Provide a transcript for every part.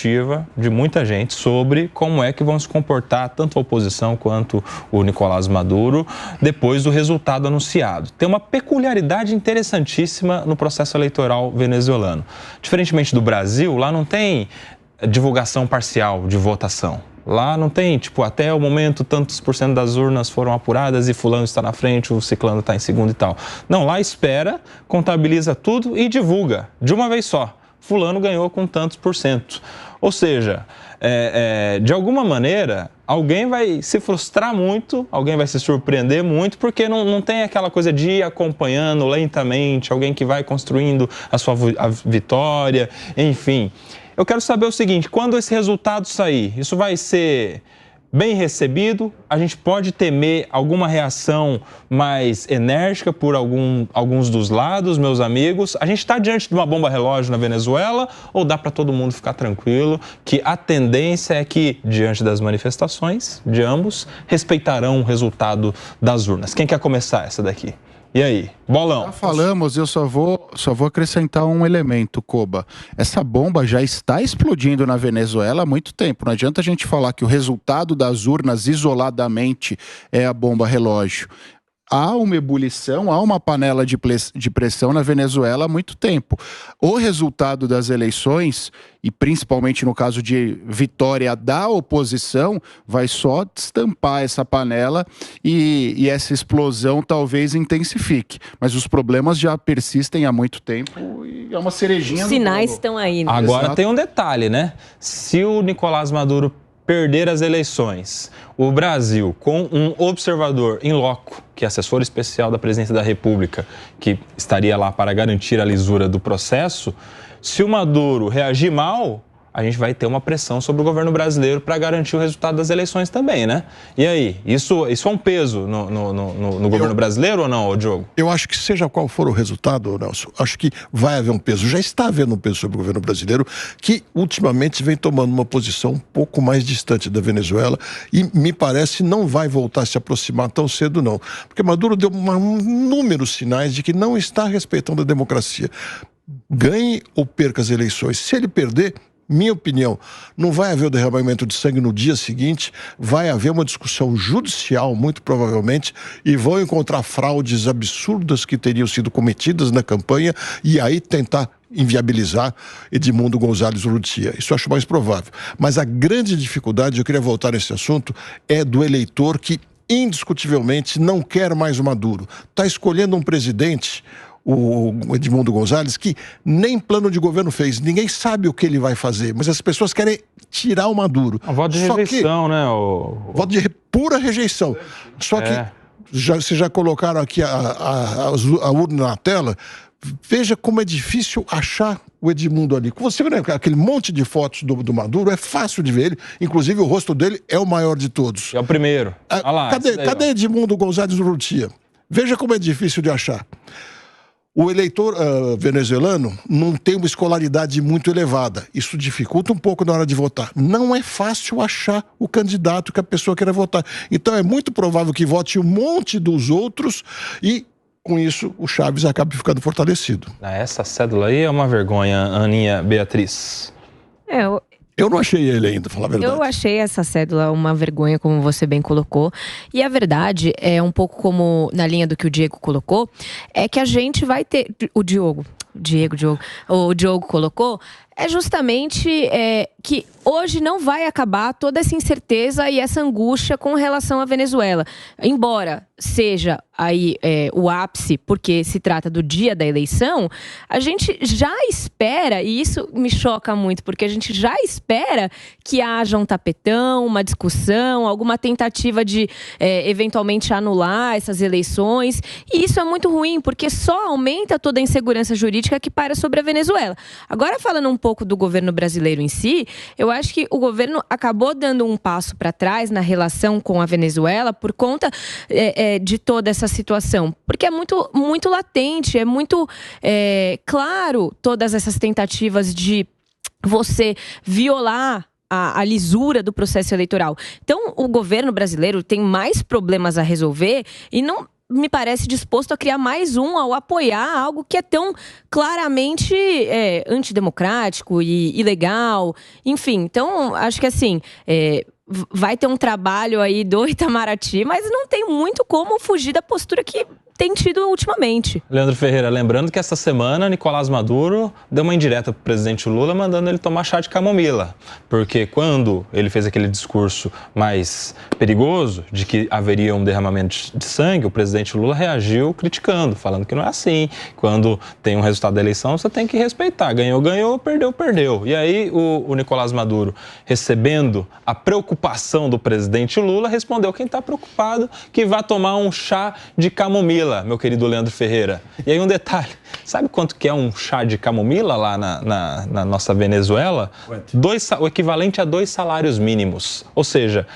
expectativa de muita gente sobre como é que vão se comportar tanto a oposição quanto o Nicolás Maduro depois do resultado anunciado. Tem uma peculiaridade interessantíssima no processo eleitoral venezuelano. Diferentemente do Brasil, lá não tem divulgação parcial de votação. Lá não tem, até o momento, tantos por cento das urnas foram apuradas e fulano está na frente, o ciclano está em segundo e tal. Não, lá espera, contabiliza tudo e divulga de uma vez só. Fulano ganhou com tantos por cento. Ou seja, de alguma maneira, alguém vai se frustrar muito, alguém vai se surpreender muito, porque não tem aquela coisa de ir acompanhando lentamente, alguém que vai construindo a vitória, enfim. Eu quero saber o seguinte, quando esse resultado sair, isso vai ser bem recebido? A gente pode temer alguma reação mais enérgica por alguns dos lados, meus amigos? A gente está diante de uma bomba relógio na Venezuela ou dá para todo mundo ficar tranquilo que a tendência é que, diante das manifestações de ambos, respeitarão o resultado das urnas? Quem quer começar essa daqui? E aí, bolão? Já falamos, eu só vou acrescentar um elemento, Koba. Essa bomba já está explodindo na Venezuela há muito tempo. Não adianta a gente falar que o resultado das urnas isoladamente é a bomba relógio. Há uma ebulição, há uma panela de pressão na Venezuela há muito tempo. O resultado das eleições, e principalmente no caso de vitória da oposição, vai só destampar essa panela e essa explosão talvez intensifique. Mas os problemas já persistem há muito tempo e é uma cerejinha. Os sinais estão aí, né? Agora Exato. Tem um detalhe, né? Se o Nicolás Maduro perder as eleições, o Brasil, com um observador in loco, que é assessor especial da Presidência da República, que estaria lá para garantir a lisura do processo, se o Maduro reagir mal, a gente vai ter uma pressão sobre o governo brasileiro para garantir o resultado das eleições também, né? E aí, isso é um peso no governo brasileiro ou não, Diogo? Eu acho que seja qual for o resultado, Nelson, acho que vai haver um peso. Já está havendo um peso sobre o governo brasileiro, que ultimamente vem tomando uma posição um pouco mais distante da Venezuela e, me parece, não vai voltar a se aproximar tão cedo, não. Porque Maduro deu inúmeros sinais de que não está respeitando a democracia. Ganhe ou perca as eleições. Se ele perder, minha opinião, não vai haver o derramamento de sangue no dia seguinte, vai haver uma discussão judicial, muito provavelmente, e vão encontrar fraudes absurdas que teriam sido cometidas na campanha e aí tentar inviabilizar Edmundo González Urrutia. Isso eu acho mais provável. Mas a grande dificuldade, eu queria voltar nesse assunto, é do eleitor que indiscutivelmente não quer mais o Maduro. Está escolhendo um presidente, o Edmundo González, que nem plano de governo fez. Ninguém sabe o que ele vai fazer, mas as pessoas querem tirar o Maduro. Um voto de rejeição, né? Voto de pura rejeição. Só que vocês já colocaram aqui a urna na tela. Veja como é difícil achar o Edmundo ali. Você vê aquele monte de fotos do Maduro, é fácil de ver ele. Inclusive o rosto dele é o maior de todos. É o primeiro. Cadê Edmundo González Urrutia? Veja como é difícil de achar. O eleitor venezuelano não tem uma escolaridade muito elevada. Isso dificulta um pouco na hora de votar. Não é fácil achar o candidato que a pessoa queira votar. Então é muito provável que vote um monte dos outros e, com isso, o Chaves acabe ficando fortalecido. Essa cédula aí é uma vergonha, Aninha Beatriz. Eu não achei ele ainda, pra falar a verdade. Eu achei essa cédula uma vergonha, como você bem colocou. E a verdade é um pouco como na linha do que o Diego colocou, é que a gente vai ter... O Diogo colocou, é justamente que hoje não vai acabar toda essa incerteza e essa angústia com relação à Venezuela. Embora seja aí o ápice, porque se trata do dia da eleição, a gente já espera, e isso me choca muito, porque a gente já espera que haja um tapetão, uma discussão, alguma tentativa de eventualmente anular essas eleições. E isso é muito ruim, porque só aumenta toda a insegurança jurídica que paira sobre a Venezuela. Agora, falando um pouco do governo brasileiro em si, eu acho que o governo acabou dando um passo para trás na relação com a Venezuela por conta de toda essa situação. Porque é muito latente, é muito claro todas essas tentativas de você violar a lisura do processo eleitoral. Então, o governo brasileiro tem mais problemas a resolver e não me parece disposto a criar mais um ao apoiar algo que é tão claramente antidemocrático e ilegal. Enfim, então acho que assim, vai ter um trabalho aí do Itamaraty, mas não tem muito como fugir da postura que tem tido ultimamente. Leandro Ferreira, lembrando que essa semana Nicolás Maduro deu uma indireta para o presidente Lula, mandando ele tomar chá de camomila. Porque quando ele fez aquele discurso mais perigoso de que haveria um derramamento de sangue, o presidente Lula reagiu criticando, falando que não é assim. Quando tem um resultado da eleição, você tem que respeitar. Ganhou, ganhou, perdeu, perdeu. E aí o Nicolás Maduro, recebendo a preocupação do presidente Lula, respondeu quem está preocupado que vá tomar um chá de camomila, meu querido Leandro Ferreira. E aí um detalhe, sabe quanto que é um chá de camomila lá na nossa Venezuela? O equivalente a 2 salários mínimos. Ou seja,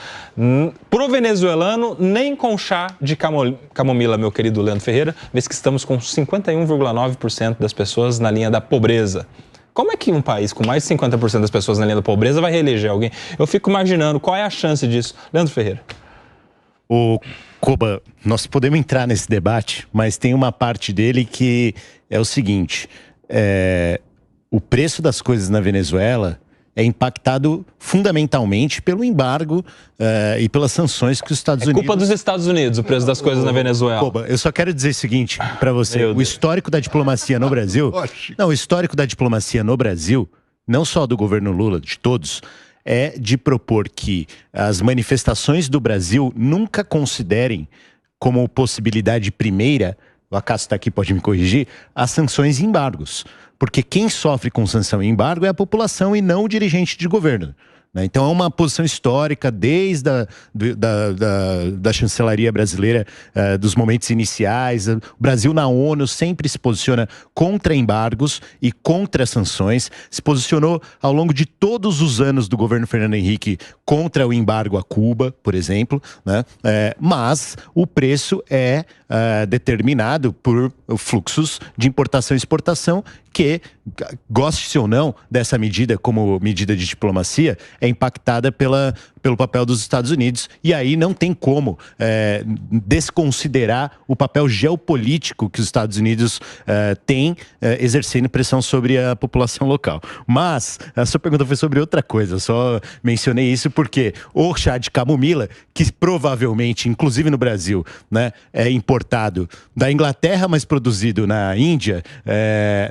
pro venezuelano, nem com chá de camomila, meu querido Leandro Ferreira, vez que estamos com 51,9% das pessoas na linha da pobreza. Como é que um país com mais de 50% das pessoas na linha da pobreza vai reeleger alguém? Eu fico imaginando qual é a chance disso. Leandro Ferreira. O Koba, nós podemos entrar nesse debate, mas tem uma parte dele que é o seguinte: o preço das coisas na Venezuela é impactado fundamentalmente pelo embargo e pelas sanções que os Estados Unidos... É culpa dos Estados Unidos o preço das coisas na Venezuela. Koba, eu só quero dizer o seguinte para você: o histórico da diplomacia no Brasil... Não, o histórico da diplomacia no Brasil, não só do governo Lula, de todos... é de propor que as manifestações do Brasil nunca considerem como possibilidade primeira, o Acácio está aqui, pode me corrigir, as sanções e embargos. Porque quem sofre com sanção e embargo é a população e não o dirigente de governo. Então é uma posição histórica desde da chancelaria brasileira, dos momentos iniciais. O Brasil na ONU sempre se posiciona contra embargos e contra sanções. Se posicionou ao longo de todos os anos do governo Fernando Henrique contra o embargo a Cuba, por exemplo, né? Mas o preço é determinado por fluxos de importação e exportação que, goste-se ou não dessa medida como medida de diplomacia, é impactada pelo papel dos Estados Unidos. E aí não tem como desconsiderar o papel geopolítico que os Estados Unidos têm exercendo pressão sobre a população local. Mas a sua pergunta foi sobre outra coisa, eu só mencionei isso porque o chá de camomila, que provavelmente, inclusive no Brasil, né, é importado da Inglaterra, mas produzido na Índia,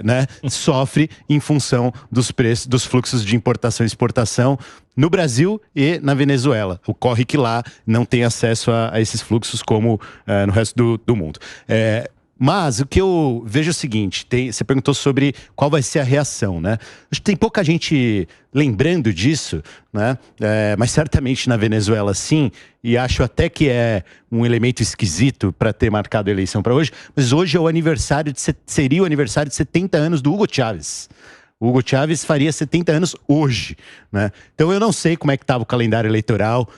né, sofre em função dos preços, dos fluxos de importação e exportação no Brasil e na Venezuela. Ocorre que lá não tem acesso a esses fluxos como no resto do mundo. Mas o que eu vejo é o seguinte, você perguntou sobre qual vai ser a reação, né? Acho que tem pouca gente lembrando disso, né? Mas certamente na Venezuela sim, e acho até que é um elemento esquisito para ter marcado a eleição para hoje, mas hoje é o aniversário seria o aniversário de 70 anos do Hugo Chávez. O Hugo Chávez faria 70 anos hoje, né? Então eu não sei como é que estava o calendário eleitoral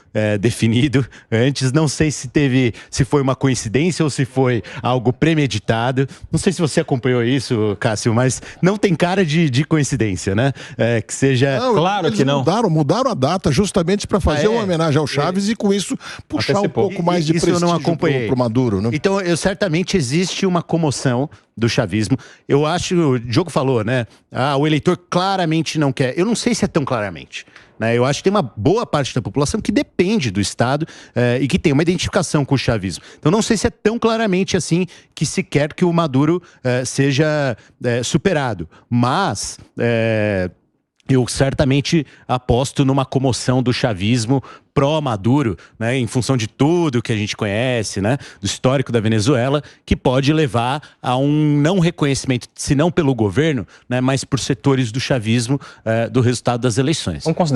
definido antes, não sei se foi uma coincidência ou se foi algo premeditado. Não sei se você acompanhou isso, Cássio, mas não tem cara de coincidência, né? Que seja... Não, claro que não. Mudaram a data justamente para fazer uma homenagem ao Chaves e com isso puxar um pouco mais de prestígio para o Maduro, né? Então, certamente existe uma comoção do chavismo. Eu acho, o Diogo falou, né? O eleitor claramente não quer. Eu não sei se é tão claramente, né? Eu acho que tem uma boa parte da população que depende do Estado e que tem uma identificação com o chavismo. Então não sei se é tão claramente assim que se quer que o Maduro seja superado. Mas... eu certamente aposto numa comoção do chavismo pró-Maduro, né, em função de tudo que a gente conhece, né, do histórico da Venezuela, que pode levar a um não reconhecimento, se não pelo governo, né, mas por setores do chavismo, do resultado das eleições. Vamos considerar